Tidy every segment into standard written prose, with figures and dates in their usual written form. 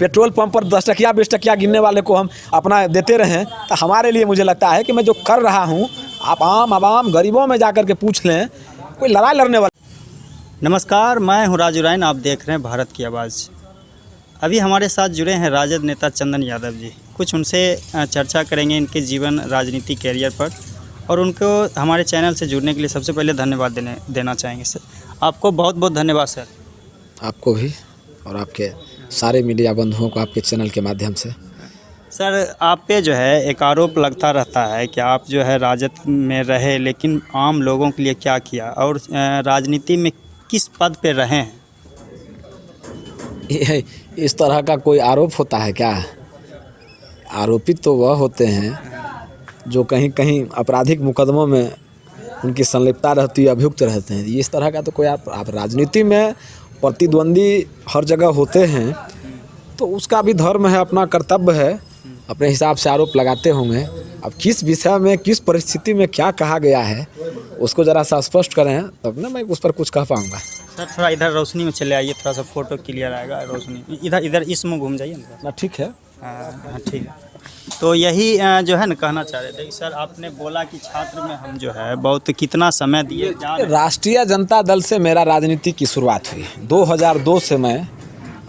Petrol pump पर 10 टकिया 20 टकिया गिनने वाले को हम अपना देते रहें तो हमारे लिए मुझे लगता है कि मैं जो कर रहा हूँ आप आवाम गरीबों में जाकर के पूछ लें, कोई लड़ाई लड़ने वाला। नमस्कार, मैं हूं राजू राइन। आप देख रहे हैं भारत की आवाज़। अभी हमारे साथ जुड़े हैं राजद नेता चंदन यादव जी। कुछ उनसे चर्चा करेंगे इनके जीवन राजनीति कैरियर पर, और उनको हमारे चैनल से जुड़ने के लिए सबसे पहले धन्यवाद देना चाहेंगे सर। आपको बहुत बहुत धन्यवाद सर। आपको भी और आपके सारे मीडिया बंधुओं को आपके चैनल के माध्यम से। सर, आप पे जो है एक आरोप लगता रहता है कि आप जो है राजद में रहे लेकिन आम लोगों के लिए क्या किया, और राजनीति में किस पद पे रहे हैं? इस तरह का कोई आरोप होता है क्या? आरोपित तो वह होते हैं जो कहीं कहीं आपराधिक मुकदमों में उनकी संलिप्तता रहती है, अभियुक्त रहते हैं। इस तरह का तो कोई आप राजनीति में प्रतिद्वंदी हर जगह होते हैं तो उसका भी धर्म है, अपना कर्तव्य है, अपने हिसाब से आरोप लगाते होंगे। अब किस विषय में किस परिस्थिति में क्या कहा गया है उसको ज़रा सा स्पष्ट करें तब ना मैं उस पर कुछ कह पाऊँगा। सर, थोड़ा इधर रोशनी में चले आइए, थोड़ा सा फोटो क्लियर आएगा। रोशनी इधर इस मुँह घूम जाइए ना। ठीक है। हाँ ठीक है। तो यही जो है ना कहना चाह रहे थे सर, आपने बोला कि छात्र में हम जो है बहुत कितना समय दिए। राष्ट्रीय जनता दल से मेरा राजनीति की शुरुआत हुई। 2002 से मैं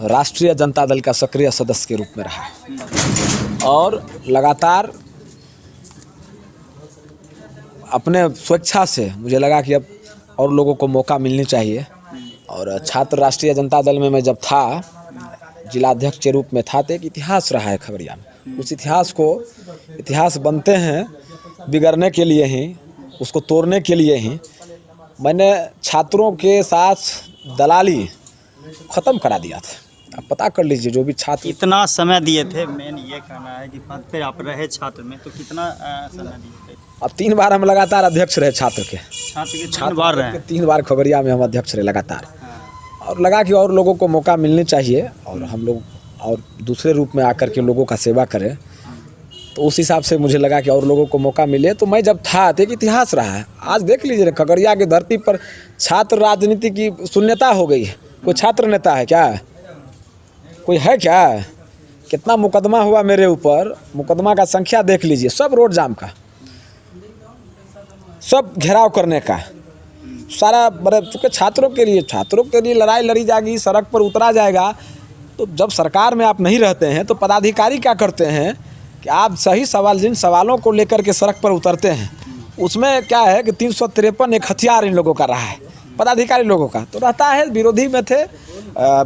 राष्ट्रीय जनता दल का सक्रिय सदस्य के रूप में रहा और लगातार अपने स्वेच्छा से मुझे लगा कि अब और लोगों को मौका मिलनी चाहिए। और छात्र राष्ट्रीय जनता दल में मैं जब था, जिलाध्यक्ष के रूप में था, तो एक इतिहास रहा है खगड़िया में। उस इतिहास बनते हैं बिगड़ने के लिए ही, उसको तोड़ने के लिए ही मैंने छात्रों के साथ दलाली ख़त्म करा दिया था। आप पता कर लीजिए, जो भी छात्र इतना समय दिए थे, मेन ये कहना है कि पद पे आप रहे छात्र में, तो कितना समय दिए थे? अब 3 बार हम लगातार अध्यक्ष रहे छात्र के 3 बार रहे। 3 बार खगड़िया में हम अध्यक्ष रहे लगातार। और लगा कि और लोगों को मौका मिलनी चाहिए और हम लोग और दूसरे रूप में आकर के लोगों का सेवा करें। तो उस हिसाब से मुझे लगा कि और लोगों को मौका मिले। तो मैं जब था तो एक इतिहास रहा है। आज देख लीजिए, खगड़िया की धरती पर छात्र राजनीति की शून्यता हो गई है। कोई छात्र नेता है क्या? कोई है क्या? कितना मुकदमा हुआ मेरे ऊपर, मुकदमा का संख्या देख लीजिए। सब रोड जाम का, सब घेराव करने का, सारा बड़े चूँकि छात्रों के लिए लड़ाई लड़ी जाएगी, सड़क पर उतरा जाएगा। तो जब सरकार में आप नहीं रहते हैं तो पदाधिकारी क्या करते हैं कि आप सही सवाल, जिन सवालों को लेकर के सड़क पर उतरते हैं उसमें क्या है कि 353 एक हथियार इन लोगों का रहा है, पदाधिकारी लोगों का तो रहता है। विरोधी में थे,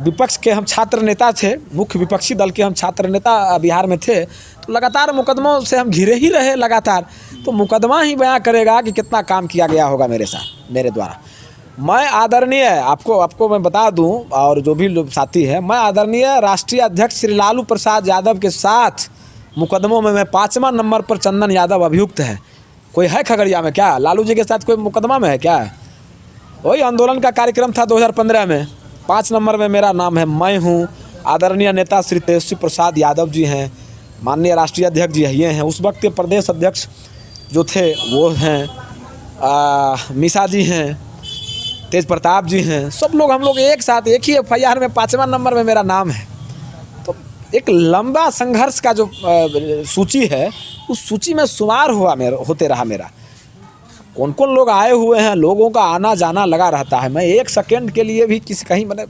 विपक्ष के हम छात्र नेता थे, मुख्य विपक्षी दल के हम छात्र नेता बिहार में थे। तो लगातार मुकदमों से हम घिरे ही रहे लगातार। तो मुकदमा ही बयां करेगा कि कितना काम किया गया होगा मेरे साथ, मेरे द्वारा। मैं आदरणीय आपको मैं बता दूं, और जो भी लोग साथी हैं, मैं आदरणीय राष्ट्रीय अध्यक्ष श्री लालू प्रसाद यादव के साथ मुकदमों में मैं 5वां नंबर पर चंदन यादव अभियुक्त है। कोई है खगड़िया में क्या? लालू जी के साथ कोई मुकदमा में है क्या? वही आंदोलन का कार्यक्रम था 2015 में, 5 नंबर में मेरा नाम है। मैं हूँ, आदरणीय नेता श्री तेजस्वी प्रसाद यादव जी हैं, माननीय राष्ट्रीय अध्यक्ष जी ये हैं, उस वक्त के प्रदेश अध्यक्ष जो थे वो हैं, मिसा जी हैं, तेज प्रताप जी हैं, सब लोग हम लोग एक साथ एक ही FIR में 5वां नंबर में मेरा नाम है। तो एक लंबा संघर्ष का जो सूची है, उस सूची में शुमार होते रहा मेरा। कौन कौन लोग आए हुए हैं, लोगों का आना जाना लगा रहता है। मैं 1 सेकेंड के लिए भी कहीं मैंने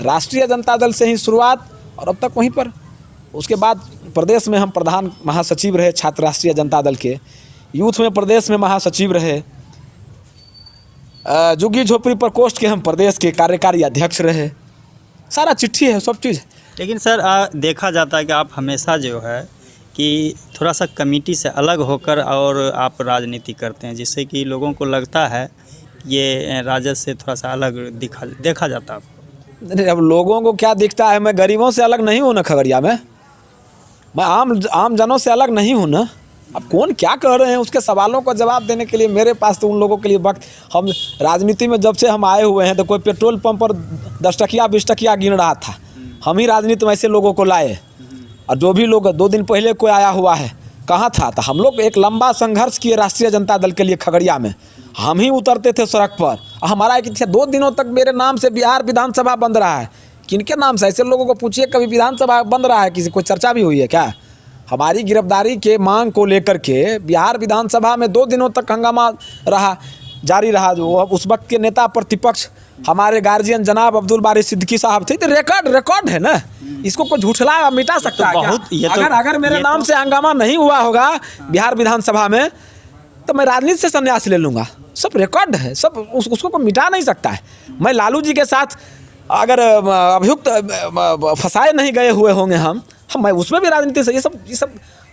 राष्ट्रीय जनता दल से ही शुरुआत और अब तक वहीं पर। उसके बाद प्रदेश में हम प्रधान महासचिव रहे छात्र राष्ट्रीय जनता दल के, यूथ में प्रदेश में महासचिव रहे, झुग्गी झोपड़ी प्रकोष्ठ के हम प्रदेश के कार्यकारी अध्यक्ष रहे। सारा चिट्ठी है, सब चीज़। लेकिन सर देखा जाता है कि आप हमेशा जो है कि थोड़ा सा कमेटी से अलग होकर और आप राजनीति करते हैं, जिससे कि लोगों को लगता है ये राजद से थोड़ा सा अलग देखा जाता है। अब लोगों को क्या दिखता है? मैं गरीबों से अलग नहीं हूँ ना खगड़िया में, मैं आम जनों से अलग नहीं हूँ ना। अब कौन क्या कह रहे हैं उसके सवालों का जवाब देने के लिए मेरे पास तो उन लोगों के लिए वक्त। हम राजनीति में जब से हम आए हुए हैं तो कोई पेट्रोल पंप पर 10 टकिया 20 टकिया गिन रहा था। हम ही राजनीति में ऐसे लोगों को लाए। और जो भी लोग 2 दिन पहले कोई आया हुआ है कहाँ था? तो हम लोग एक लंबा संघर्ष किए राष्ट्रीय जनता दल के लिए खगड़िया में। हम ही उतरते थे सड़क पर। हमारा एक 2 दिनों तक मेरे नाम से बिहार विधानसभा बंद रहा है। किनके नाम से? ऐसे लोगों को पूछिए, कभी विधानसभा बंद रहा है? किसी कोई चर्चा भी हुई है क्या? हमारी गिरफ्तारी के मांग को लेकर के बिहार विधानसभा में 2 दिनों तक हंगामा रहा, जारी रहा। जो उस वक्त के नेता प्रतिपक्ष हमारे गार्जियन जनाब अब्दुल बारी सिद्दीकी साहब थे। तो रिकॉर्ड है ना, इसको कोई झूठला मिटा सकता है क्या? अगर मेरे नाम से हंगामा नहीं हुआ होगा बिहार विधानसभा में तो मैं राजनीति से संन्यास ले लूँगा। सब रिकॉर्ड है, सब उसको कोई मिटा नहीं सकता है। मैं लालू जी के साथ अगर अभियुक्त फंसाए नहीं गए हुए होंगे हम मैं उसमें भी राजनीति से ये सब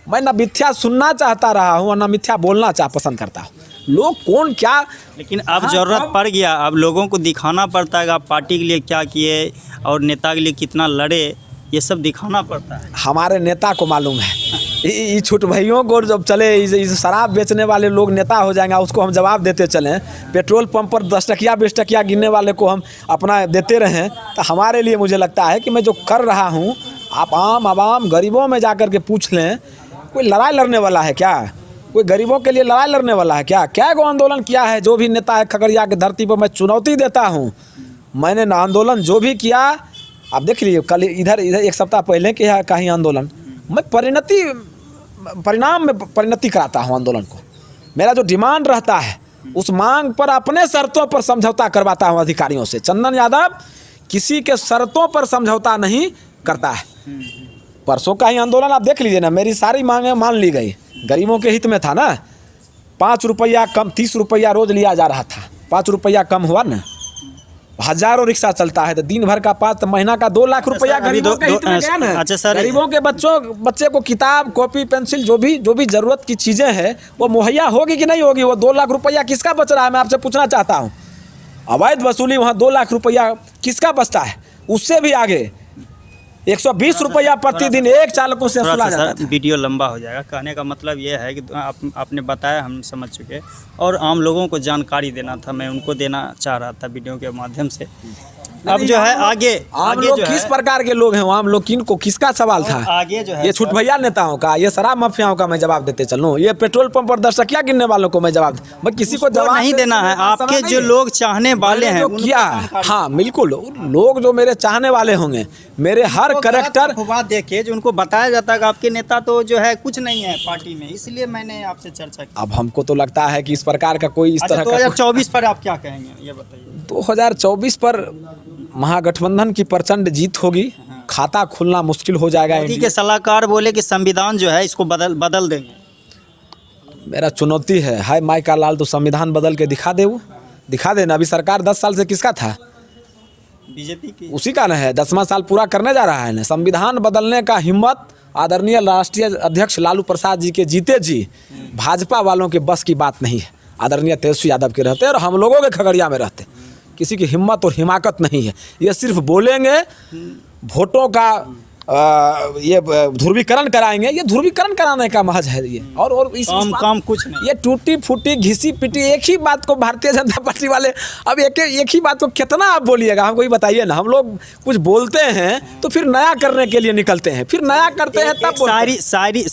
मैं ना मिथ्या सुनना चाहता रहा हूँ और ना मिथ्या बोलना पसंद करता हूँ। लोग कौन क्या, लेकिन अब जरूरत पड़ गया, अब लोगों को दिखाना पड़ता है आप पार्टी के लिए क्या किए और नेता के लिए कितना लड़े, ये सब दिखाना पड़ता है। हमारे नेता को मालूम है, ये छोट भाइयों को जब चले इस शराब बेचने वाले लोग नेता हो जाएंगे, उसको हम जवाब देते चलें। पेट्रोल पंप पर 10 टकिया 20 टकिया गिनने वाले को हम अपना देते रहें, तो हमारे लिए मुझे लगता है कि मैं जो कर रहा हूँ, आप आवाम गरीबों में जाकर के पूछ लें, कोई लड़ाई लड़ने वाला है क्या? कोई गरीबों के लिए लड़ाई लड़ने वाला है क्या? क्या को आंदोलन किया है जो भी नेता है खगड़िया की धरती पर? मैं चुनौती देता हूँ, मैंने आंदोलन जो भी किया आप देख लीजिए। कल इधर 1 सप्ताह पहले के का ही आंदोलन, मैं परिणाम में परिणति कराता हूँ आंदोलन को। मेरा जो डिमांड रहता है उस मांग पर अपने शर्तों पर समझौता करवाता हूँ अधिकारियों से। चंदन यादव किसी के शर्तों पर समझौता नहीं करता है। परसों का ही आंदोलन आप देख लीजिए ना, मेरी सारी मांगें मान ली गई, गरीबों के हित में था ना। 5 रुपया कम, 30 रुपया रोज लिया जा रहा था, 5 रुपया कम हुआ ना। हजारों रिक्शा चलता है तो दिन भर का 5 महीना का 2 लाख रुपया गरीबों के हित में गया ना। अच्छा सर, गरीबों के बच्चे को किताब कॉपी पेंसिल जो भी जरूरत की चीजें हैं वो मुहैया होगी कि नहीं होगी? वो 2 लाख रुपया किसका बच रहा है? मैं आपसे पूछना चाहता हूँ। अवैध वसूली वहाँ 2 लाख रुपया किसका बचता है? उससे भी आगे 120 रुपया प्रतिदिन एक चालकों से वसूला जाता है। वीडियो लंबा हो जाएगा। कहने का मतलब ये है कि आपने बताया, हम समझ चुके, और आम लोगों को जानकारी देना था, मैं उनको देना चाह रहा था वीडियो के माध्यम से। अब जो है आगे लोग किस प्रकार के लोग हैं? आम लोग किनको, किसका सवाल था? आगे जो है ये छूट भैया नेताओं का, ये शराब माफियाओं का मैं जवाब देते चलूं, ये पेट्रोल पंप पर 10 टकिया गिनने वालों को मैं जवाब, मैं किसी को जवाब नहीं देना है। आपके जो लोग चाहने वाले हैं किया, हाँ बिल्कुल, लोग जो मेरे चाहने वाले होंगे, मेरे हर कैरेक्टर बात देखिए, जो उनको बताया जाता है कि आपके नेता तो जो है कुछ नहीं है पार्टी में, इसलिए मैंने आपसे चर्चा की। अब हमको तो लगता है कि इस प्रकार का कोई इस तरह का 2024 पर आप क्या कहेंगे ये बताइए? 2024 पर महागठबंधन की प्रचंड जीत होगी, खाता खुलना मुश्किल हो जाएगा। मोदी के सलाहकार बोले कि संविधान जो है इसको बदल देंगे। मेरा चुनौती है, हाय माइका लाल, तो संविधान बदल के दिखा देना। अभी सरकार 10 साल से किसका था? बीजेपी की, उसी का न है। 10वां साल पूरा करने जा रहा है ना। संविधान बदलने का हिम्मत आदरणीय राष्ट्रीय अध्यक्ष लालू प्रसाद जी के जीते जी भाजपा वालों के बस की बात नहीं है। आदरणीय तेजस्वी यादव के रहते और हम लोगों के खगड़िया में रहते, किसी की हिम्मत और हिमाकत नहीं है। ये सिर्फ बोलेंगे, वोटों का ये ध्रुवीकरण कराएंगे। ये ध्रुवीकरण कराने का महज है ये, और इस काम कुछ नहीं। ये टूटी फूटी घिसी पिटी एक ही बात को भारतीय जनता पार्टी वाले अब एक ही बात को कितना आप बोलिएगा? हमको ही बताइए ना। हम लोग कुछ बोलते हैं तो फिर नया करने के लिए निकलते हैं, फिर नया करते हैं तब सारी